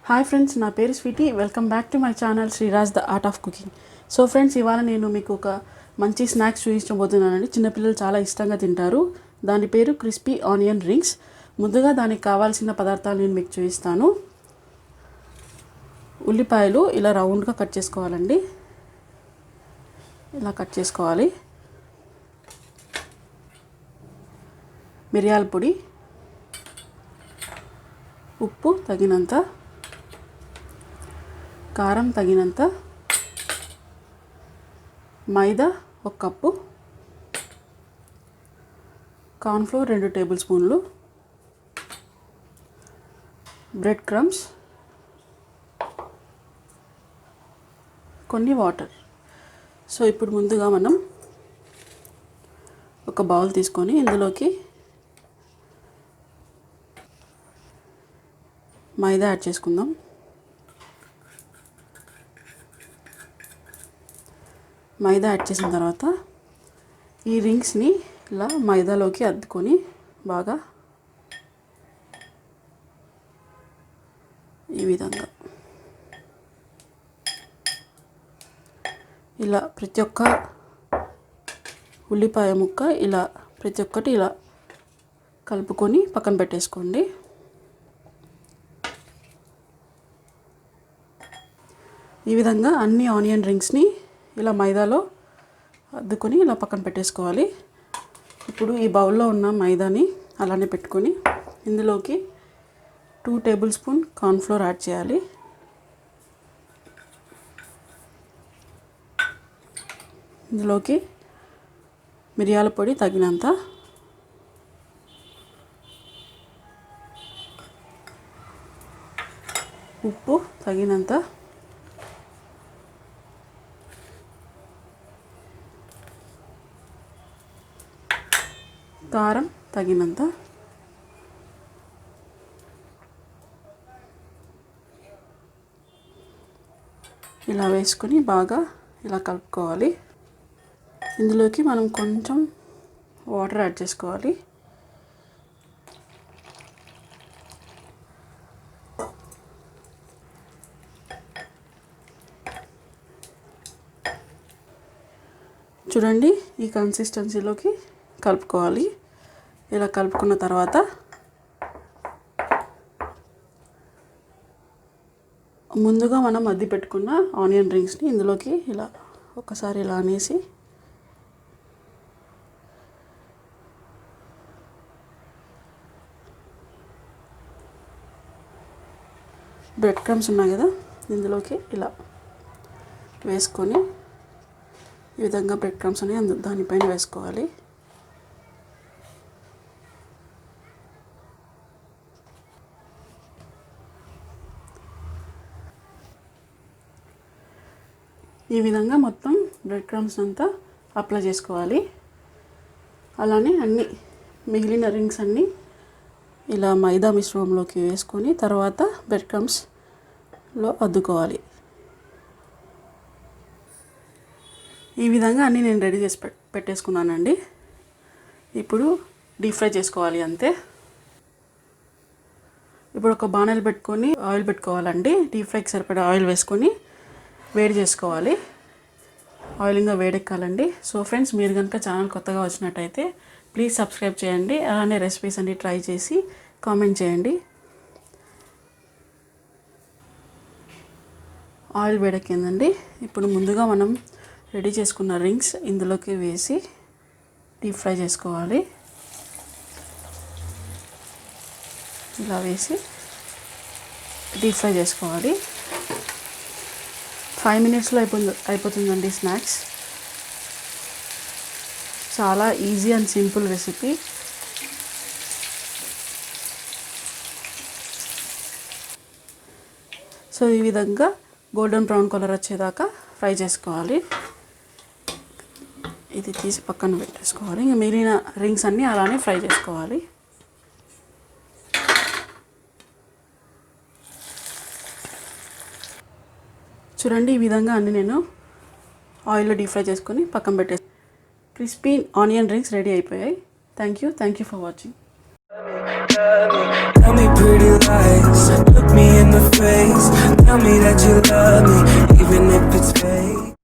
Hi friends, నా పేరు Sweety. Welcome back to my channel Sriraj the art of cooking. So friends, ఇవాళ నేను మీకు ఒక మంచి స్నాక్స్ చూపించబోతున్నానండి. చిన్నపిల్లలు చాలా ఇష్టంగా తింటారు. దాని పేరు క్రిస్పీ ఆనియన్ రింగ్స్. ముందుగా దానికి కావాల్సిన పదార్థాలు నేను మీకు చూపిస్తాను. ఉల్లిపాయలు ఇలా రౌండ్గా కట్ చేసుకోవాలండి. ఇలా కట్ చేసుకోవాలి. మిరియాల పొడి, ఉప్పు తగినంత, కారం తగినంత, మైదా 1 కప్పు, కార్న్ఫ్లోర్ 2 టేబుల్ స్పూన్లు, బ్రెడ్ క్రమ్స్, కొన్ని వాటర్. సో ఇప్పుడు ముందుగా మనం ఒక బౌల్ తీసుకొని ఇందులోకి మైదా యాడ్ చేసుకుందాం. మైదా యాడ్ చేసిన తర్వాత ఈ రింగ్స్ని ఇలా మైదాలోకి అద్దుకొని బాగా ఈ విధంగా ఇలా ప్రతి ఒక్క ఉల్లిపాయ ముక్క ఇలా ప్రతి ఒక్కటి ఇలా కలుపుకొని పక్కన పెట్టేసుకోండి. ఈ విధంగా అన్ని ఆనియన్ రింగ్స్ని ఇలా మైదాలో అద్దుకొని ఇలా పక్కన పెట్టేసుకోవాలి. ఇప్పుడు ఈ బౌల్లో ఉన్న మైదాని అలానే పెట్టుకొని ఇందులోకి 2 టేబుల్ స్పూన్ కార్న్ఫ్లోర్ యాడ్ చేయాలి. ఇందులోకి మిరియాల పొడి తగినంత, ఉప్పు తగినంత, కారం తగినంత, ఇలా వేసుకొని బాగా ఇలా కలుపుకోవాలి. ఇందులోకి మనం కొంచెం వాటర్ యాడ్ చేసుకోవాలి. చూడండి, ఈ కన్సిస్టెన్సీలోకి కలుపుకోవాలి. ఇలా కలుపుకున్న తర్వాత ముందుగా మనం అద్ది పెట్టుకున్న ఆనియన్ రింగ్స్ని ఇందులోకి ఇలా ఒకసారి ఇలా అనేసి బ్రెడ్ క్రమ్స్ ఉన్నాయి కదా, ఇందులోకి ఇలా వేసుకొని ఈ విధంగా బ్రెడ్ క్రమ్స్ అని దానిపైన వేసుకోవాలి. ఈ విధంగా మొత్తం బ్రెడ్ క్రమ్స్ అంతా అప్లై చేసుకోవాలి. అలానే అన్ని మిగిలిన రింగ్స్ అన్నీ ఇలా మైదా మిశ్రమంలోకి వేసుకొని తర్వాత బ్రెడ్ క్రమ్స్లో అద్దుకోవాలి. ఈ విధంగా అన్నీ నేను రెడీ చేసి పెట్టేసుకున్నానండి. ఇప్పుడు డీప్ ఫ్రై చేసుకోవాలి అంతే. ఇప్పుడు ఒక బాణలు పెట్టుకొని ఆయిల్ పెట్టుకోవాలండి. డీప్ ఫ్రైకి సరిపడా ఆయిల్ వేసుకొని వేడి చేసుకోవాలి. ఆయిల్ ఇంకా వేడెక్కాలండి. సో ఫ్రెండ్స్, మీరు కనుక ఛానల్ కొత్తగా వచ్చినట్టయితే ప్లీజ్ సబ్స్క్రైబ్ చేయండి. అలానే రెసిపీస్ అన్ని ట్రై చేసి కామెంట్ చేయండి. ఆయిల్ వేడెక్కిందండి. ఇప్పుడు ముందుగా మనం రెడీ చేసుకున్న రింగ్స్ ఇందులోకి వేసి డీప్ ఫ్రై చేసుకోవాలి. ఇలా వేసి డీప్ ఫ్రై చేసుకోవాలి. 5 మినిట్స్లో అయిపోతుందండి స్నాక్స్. చాలా easy and simple recipe. So ఈ విధంగా గోల్డెన్ బ్రౌన్ కలర్ వచ్చేదాకా ఫ్రై చేసుకోవాలి. ఇది తీసి పక్కన పెట్టేసుకోవాలి. ఇంకా మిగిలిన రింగ్స్ అన్నీ అలానే ఫ్రై చేసుకోవాలి. చూడండి, ఈ విధంగా అన్నీ నేను ఆయిల్లో డీప్ ఫ్రై చేసుకొని పక్కన పెట్టేసి క్రిస్పీ ఆనియన్ రింగ్స్ రెడీ అయిపోయాయి. Thank you for watching. Tell me pretty lies.